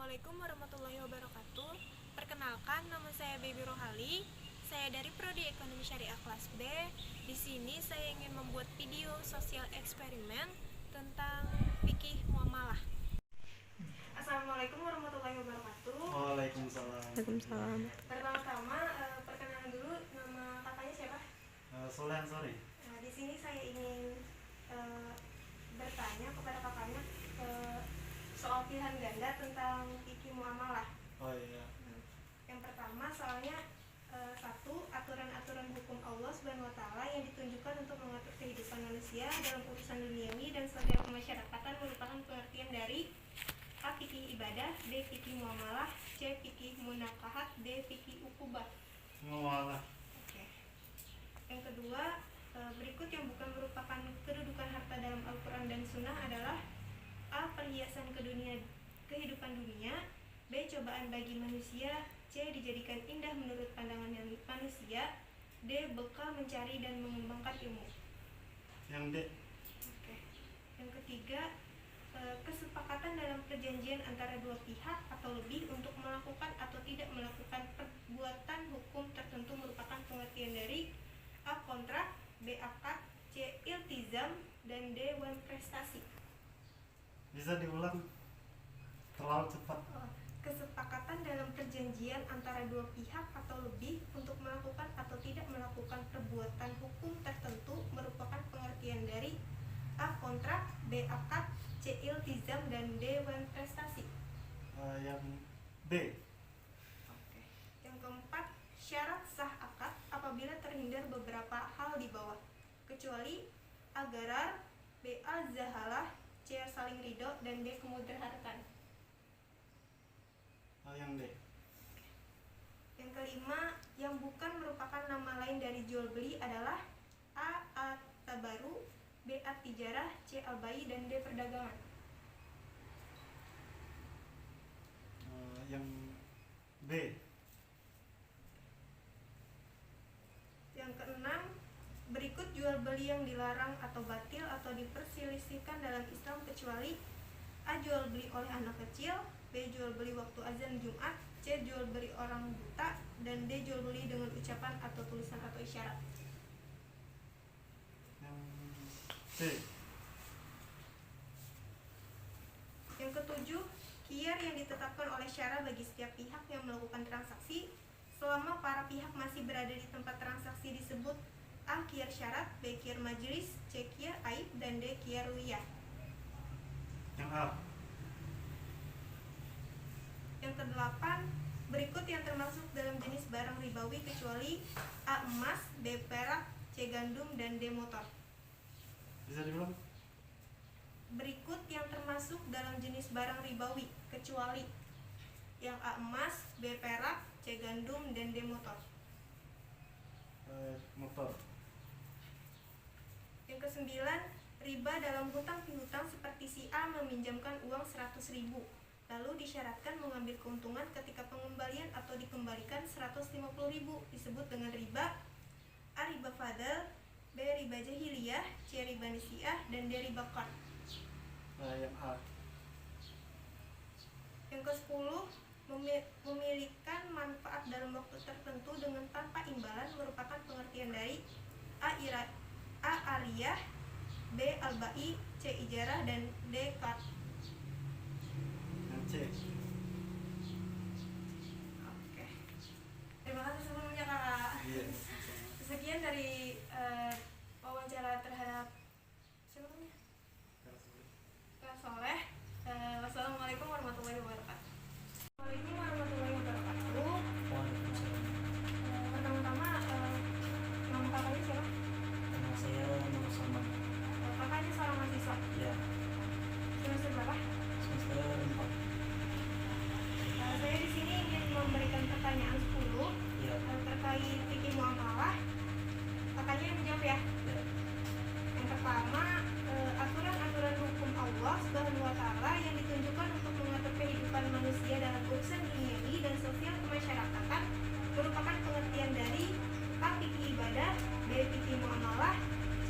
Assalamualaikum warahmatullahi wabarakatuh. Perkenalkan, nama saya Baby Rohali. Saya dari Prodi Ekonomi Syariah kelas B. Di sini saya ingin membuat video sosial eksperimen tentang fikih muamalah. Assalamualaikum warahmatullahi wabarakatuh. Waalaikumsalam. Waalaikumsalam. Pertama-tama, perkenalan dulu, nama kakaknya siapa? Soleh Ansori. Di sini saya ingin bertanya kepada kakaknya soal pilihan ganda tentang fikih muamalah. Oh iya. Yang pertama soalnya satu, aturan-aturan hukum Allah Subhanahu wa taala yang ditunjukkan untuk mengatur kehidupan manusia dalam urusan duniawi dan sosial kemasyarakatan merupakan pengertian dari A. Fikih ibadah, B. Fikih muamalah, C. Fikih munakahat, D. Fikih ukubah. Muamalah. Oke. Yang kedua, berikut yang bukan merupakan kedudukan harta dalam Al-Quran dan Sunnah adalah A. Perhiasan kehidupan dunia, B. Cobaan bagi manusia, C. Dijadikan indah menurut pandangan manusia, D. Bekal mencari dan mengembangkan ilmu. Yang D. Oke. Yang ketiga, kesepakatan dalam perjanjian antara dua pihak atau lebih untuk melakukan atau tidak melakukan perbuatan hukum tertentu merupakan pengertian dari A. Kontrak, B. Akad, C. Iltizam, dan D. Wan prestasi. Bisa diulang? Terlalu cepat. Kesepakatan dalam perjanjian antara dua pihak atau lebih untuk melakukan atau tidak melakukan perbuatan hukum tertentu merupakan pengertian dari A. Kontrak, B. Akad, C. Iltizam, dan D. Wan prestasi. Yang D. Oke. Yang keempat, syarat sah akad apabila terhindar beberapa hal di bawah, kecuali A. Gharar, B. Al-zahalah, C. Saling ridho, dan D. Kemudaratan. Yang D. Yang kelima, yang bukan merupakan nama lain dari jual beli adalah A. At-tabaru, B. At-tijarah, C. Al-bai, dan D. Perdagangan. Yang B. Yang keenam, berikut jual beli yang dilarang atau batil atau diperselisihkan dalam Islam kecuali A. Jual beli oleh anak kecil, B. Jual beli waktu azan Jumat, C. Jual beli orang buta, dan D. Jual beli dengan ucapan atau tulisan atau isyarat. Yang C. Yang ketujuh, khiyar yang ditetapkan oleh syara bagi setiap pihak yang melakukan transaksi selama para pihak masih berada di tempat transaksi disebut A. Khiyar syarat, B. Khiyar majlis, C. Khiyar aib, dan D. Khiyar ruyah. Yang A. Yang kedelapan, berikut yang termasuk dalam jenis barang ribawi kecuali A. Emas, B. Perak, C. Gandum, dan D. Motor. Bisa diulang? Berikut yang termasuk dalam jenis barang ribawi kecuali yang A. Emas, B. Perak, C. Gandum, dan D. Motor. Motor. Yang kesembilan, riba dalam hutang piutang seperti si A meminjamkan uang 100.000 lalu disyaratkan mengambil keuntungan ketika pengembalian atau dikembalikan 150.000 disebut dengan riba A. Riba fadl, B. Riba jahiliyah, C. Riba nisiah, dan D. Riba qard. Yang A. Yang ke-10, memiliki manfaat dalam waktu tertentu dengan tanpa imbalan merupakan pengertian dari A. Ariyah, B. Al-bai, C. Ijarah, dan D. Qard. Yang C. Oke. Terima kasih sebelumnya Kak. Iya. Sekian dari wawancara terhadap siapa namanya? Kak Soleh. Wassalamualaikum warahmatullahi wabarakatuh. Assalamualaikum warahmatullahi wabarakatuh. Waalaikumsalam. Pertama-tama, nama kakaknya siapa? Nama saya Nur Salman. Kakaknya seorang mahasiswa. Ya, Semester berapa? semester 4. Saya di sini ingin memberikan pertanyaan 10 Ya, terkait fikih muamalah. Kakaknya yang menjawab ya. ya. Yang pertama, aturan-aturan hukum Allah Subhanahu wa taala yang ditunjukkan untuk mengatur kehidupan manusia dalam urusan duniawi dan sosial kemasyarakatan merupakan pengertian dari A. Fikih ibadah, B. Fikih muamalah,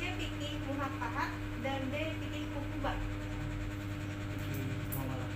C. Fikih muhakahat, dan D. Fikih ukubah. Di Mamalah.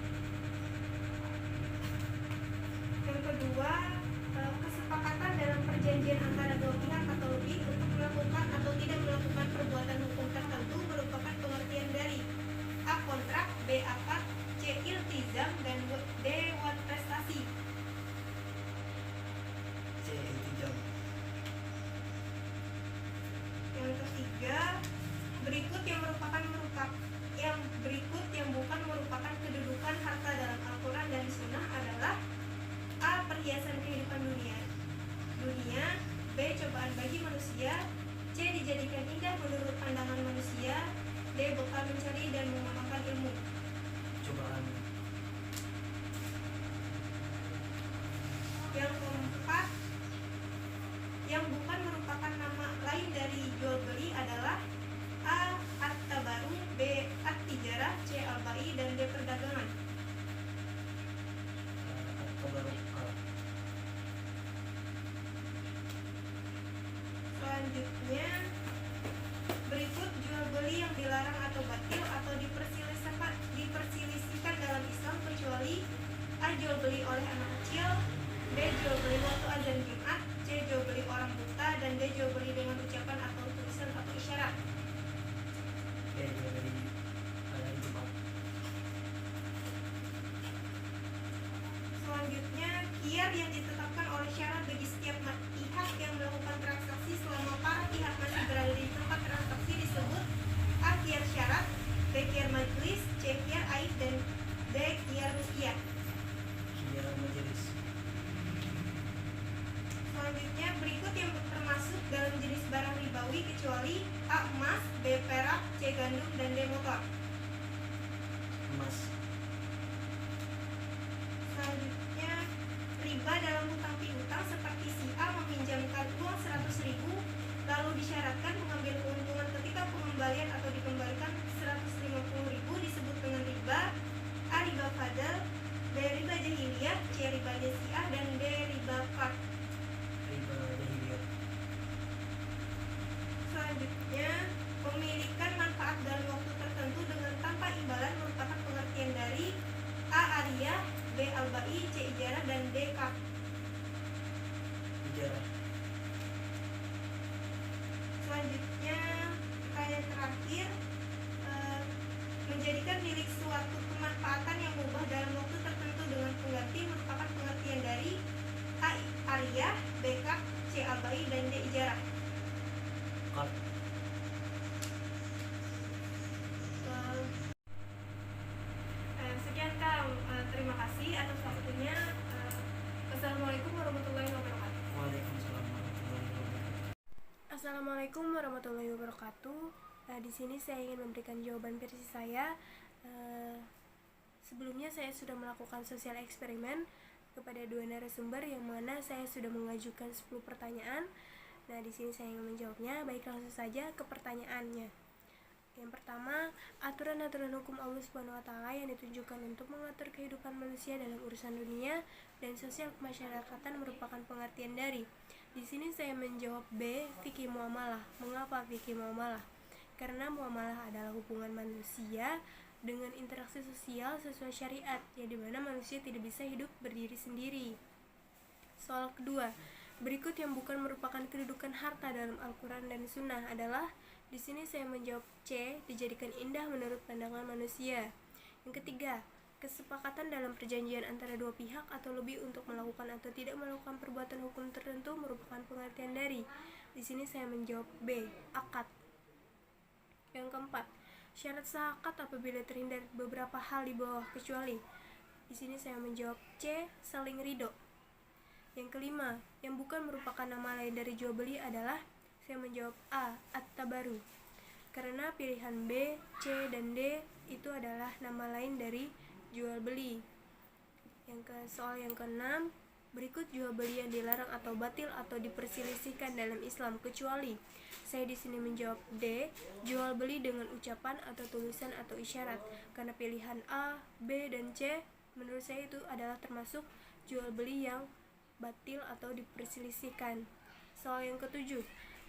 manusia, C. dijadikan indah menurut pandangan manusia, D. bekal mencari dan mengamalkan ilmu. Cobaan. Yang keempat, yang bukan merupakan nama lain dari jual beli adalah A. At-Tabaru, B. At-Tijarah, C. Al-Bai, dan D. Perdagangan. At-Tabaru. Selanjutnya, berikut jual beli yang dilarang atau batil atau diperselisihkan dalam Islam kecuali A. jual beli oleh anak kecil, B. jual beli waktu azan Jumat, C. jual beli orang buta, dan D. jual beli dengan ucapan atau tulisan atau isyarat. Dari Jumat. Selanjutnya, qiyar yang ditetapkan oleh syarat bagi setiap pihak yang melakukan transaksi selama para pihak masih berada di tempat transaksi disebut A. qiyar syarat, B. qiyar majlis, C. qiyar aib, dan D. qiyar ruqyah. Qiyar majelis. Selanjutnya, berikut yang termasuk dalam jenis barang ribawi kecuali A. emas, B. perak, C. gandum, dan D. motor. Emas. Selanjutnya, riba dalam hutang piutang seperti si A meminjamkan uang 100.000 lalu disyaratkan mengambil keuntungan ketika pengembalian atau dikembalikan 150.000 disebut dengan riba. A. riba fadl, B. riba jahiliyah, C. riba nasi'ah, dan D. riba qard. Riba jahiliyah. Selanjutnya, pemilikan manfaat dalam waktu tertentu dengan tanpa imbalan merupakan pengertian dari A. ariyah, B. al-bai, C. ijarah, dan D. qard. Ijarah. Selanjutnya, pertanyaan terakhir, menjadikan milik suatu kemanfaatan yang mubah dalam waktu tertentu dengan pengganti merupakan pengertian dari A. ariyah, B. qard, C. al-bai, dan D. ijarah. Qard. Sekian Kang, terima kasih atas waktunya. Wassalamualaikum warahmatullahi wabarakatuh. Waalaikumsalam warahmatullahi wabarakatuh. Assalamualaikum warahmatullahi wabarakatuh. Di sini saya ingin memberikan jawaban versi saya. Sebelumnya saya sudah melakukan sosial eksperimen kepada dua narasumber yang mana saya sudah mengajukan 10 pertanyaan. Nah, di sini saya ingin menjawabnya. Baik, langsung saja ke pertanyaannya. Yang pertama, aturan-aturan hukum Allah Subhanahu wa taala yang ditujukan untuk mengatur kehidupan manusia dalam urusan dunia dan sosial kemasyarakatan merupakan pengertian dari. Di sini saya menjawab B, fikih muamalah. Mengapa fikih muamalah? Karena muamalah adalah hubungan manusia dengan interaksi sosial sesuai syariat, yang dimana manusia tidak bisa hidup berdiri sendiri. Soal kedua, berikut yang bukan merupakan kedudukan harta dalam Al-Quran dan Sunnah adalah. Di sini saya menjawab C, dijadikan indah menurut pandangan manusia. Yang ketiga, kesepakatan dalam perjanjian antara dua pihak atau lebih untuk melakukan atau tidak melakukan perbuatan hukum tertentu merupakan pengertian dari. Di sini saya menjawab B, akad. Yang keempat, syarat sah akad apabila terhindar beberapa hal di bawah kecuali. Di sini saya menjawab C, saling ridho. Yang kelima, yang bukan merupakan nama lain dari jual beli adalah. Saya menjawab A, At-Tabaru. Karena pilihan B, C, dan D itu adalah nama lain dari jual beli. Soal yang keenam, berikut jual beli yang dilarang atau batil atau diperselisihkan dalam Islam kecuali. Saya di sini menjawab D, jual beli dengan ucapan atau tulisan atau isyarat. Karena pilihan A, B, dan C menurut saya itu adalah termasuk jual beli yang batil atau diperselisihkan. Soal yang ketujuh,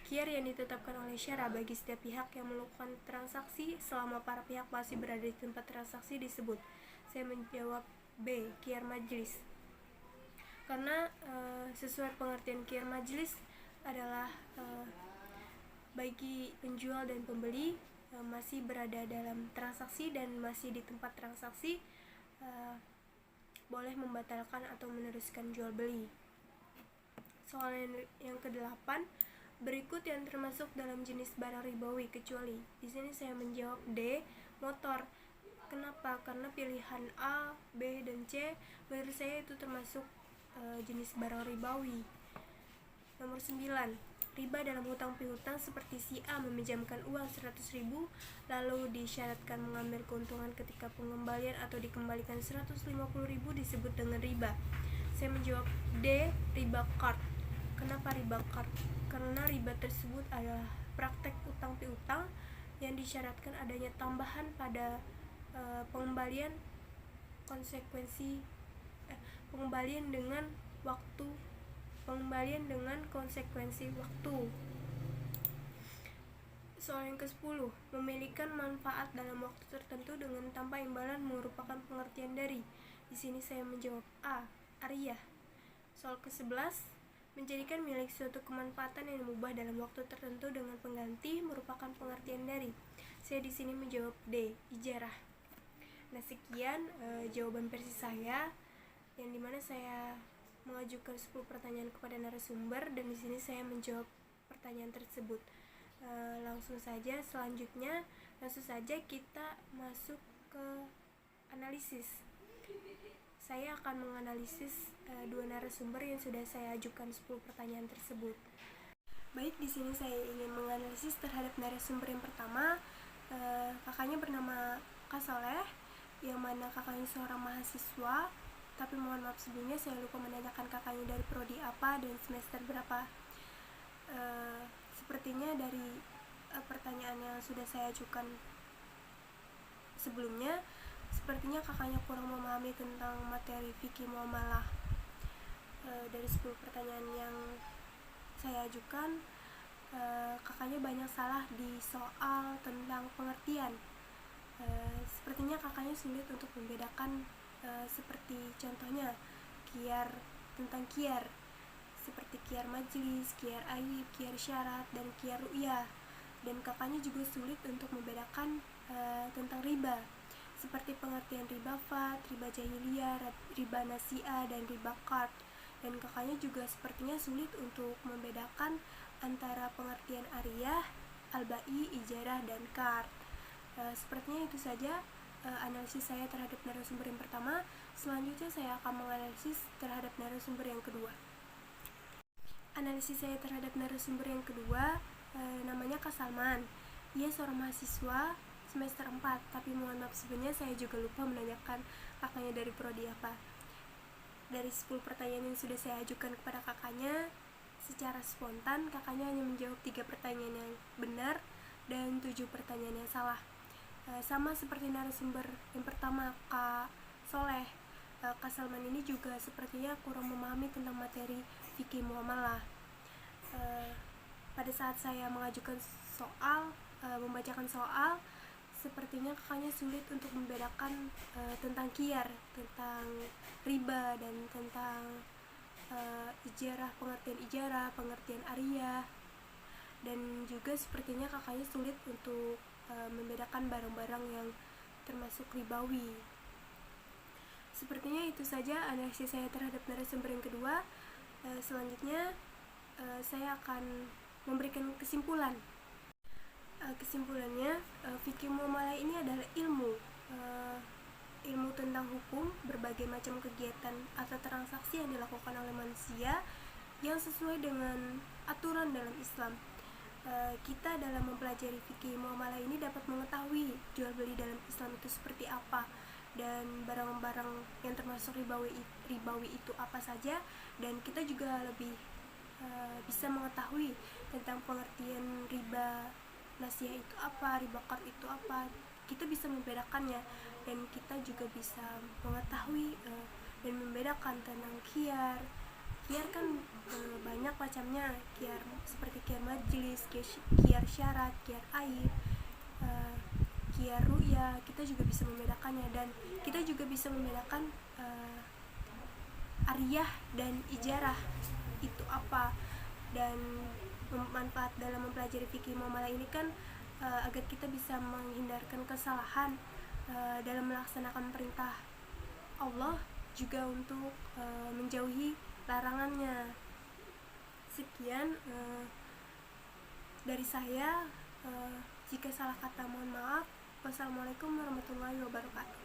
qiyar yang ditetapkan oleh syara bagi setiap pihak yang melakukan transaksi selama para pihak masih berada di tempat transaksi disebut. Saya menjawab B, qiyar majlis. Karena sesuai pengertian qiyar majlis adalah bagi penjual dan pembeli masih berada dalam transaksi dan masih di tempat transaksi boleh membatalkan atau meneruskan jual beli. Soal yang ke-8, berikut yang termasuk dalam jenis barang ribawi kecuali. Di sini saya menjawab D, motor. Kenapa? Karena pilihan A, B, dan C menurut saya itu termasuk jenis barang ribawi. Nomor 9, Riba dalam hutang piutang seperti si A meminjamkan uang 100.000 lalu disyaratkan mengambil keuntungan ketika pengembalian atau dikembalikan 150.000 disebut dengan riba. Saya menjawab D. Riba kard. Kenapa riba kard? Karena riba tersebut adalah praktek utang piutang yang disyaratkan adanya tambahan pada pengembalian dengan konsekuensi waktu. Soal yang ke-10, memiliki manfaat dalam waktu tertentu dengan tanpa imbalan merupakan pengertian dari. Di sini saya menjawab A. Ariyah. Soal ke-11, menjadikan milik suatu kemanfaatan yang mubah dalam waktu tertentu dengan pengganti merupakan pengertian dari. Saya di sini menjawab D. Ijarah. Nah, sekian jawaban versi saya, yang dimana saya mengajukan 10 pertanyaan kepada narasumber dan di sini saya menjawab pertanyaan tersebut. Langsung saja kita masuk ke analisis. Saya akan menganalisis dua narasumber yang sudah saya ajukan 10 pertanyaan tersebut. Baik, di sini saya ingin menganalisis terhadap narasumber yang pertama. Kakaknya bernama Kak Soleh, yang mana kakaknya seorang mahasiswa. Tapi mohon maaf sebelumnya saya lupa menanyakan kakaknya dari prodi apa dan semester berapa. Sepertinya dari pertanyaan yang sudah saya ajukan sebelumnya, sepertinya kakaknya kurang memahami tentang materi fikih muamalah. Dari 10 pertanyaan yang saya ajukan, kakaknya banyak salah di soal tentang pengertian. Sepertinya kakaknya sulit untuk membedakan seperti contohnya tentang kiar, seperti kiar majlis, kiar aib, kiar syarat, dan kiar ru'yah. Dan kakaknya juga sulit untuk membedakan tentang riba, seperti pengertian riba fat, riba jahiliyah, riba nasi'ah, dan riba qard. Dan kakaknya juga sepertinya sulit untuk membedakan antara pengertian ariyah, al-ba'i, ijarah, dan qard. Sepertinya itu saja analisis saya terhadap narasumber yang pertama. Selanjutnya saya akan menganalisis terhadap narasumber yang kedua. Analisis saya terhadap narasumber yang kedua, namanya Kak Salman. Ia seorang mahasiswa semester 4, tapi mohon maaf sebenarnya saya juga lupa menanyakan kakaknya dari prodi apa. Dari 10 pertanyaan yang sudah saya ajukan kepada kakaknya, secara spontan kakaknya hanya menjawab 3 pertanyaan yang benar dan 7 pertanyaan yang salah. Sama seperti narasumber yang pertama, Kak Soleh. Kak Salman ini juga sepertinya kurang memahami tentang materi fikih muamalah. Pada saat saya mengajukan membacakan soal, sepertinya kakaknya sulit untuk membedakan tentang kiar, tentang riba, dan tentang ijarah, pengertian ariyah, dan juga sepertinya kakaknya sulit untuk membedakan barang-barang yang termasuk ribawi. Sepertinya itu saja analisis saya terhadap narasumber yang kedua. Selanjutnya saya akan memberikan kesimpulan. Kesimpulannya, fikih muamalah ini adalah ilmu tentang hukum berbagai macam kegiatan atau transaksi yang dilakukan oleh manusia yang sesuai dengan aturan dalam Islam. Kita dalam mempelajari fikih muamalah ini dapat mengetahui jual beli dalam Islam itu seperti apa, dan barang-barang yang termasuk ribawi itu apa saja, dan kita juga lebih bisa mengetahui tentang pengertian riba nasiah itu apa, riba qard itu apa. Kita bisa membedakannya, dan kita juga bisa mengetahui dan membedakan tentang kiar kan banyak macamnya, kiar seperti kiar majlis, kiar syarat, kiar aib, kiar ru'yah. Kita juga bisa membedakannya, dan kita juga bisa membedakan ariyah dan ijarah itu apa. Dan manfaat dalam mempelajari fikih muamalah ini kan agar kita bisa menghindarkan kesalahan dalam melaksanakan perintah Allah, juga untuk menjauhi larangannya. Sekian dari saya. Jika salah kata mohon maaf. Wassalamualaikum warahmatullahi wabarakatuh.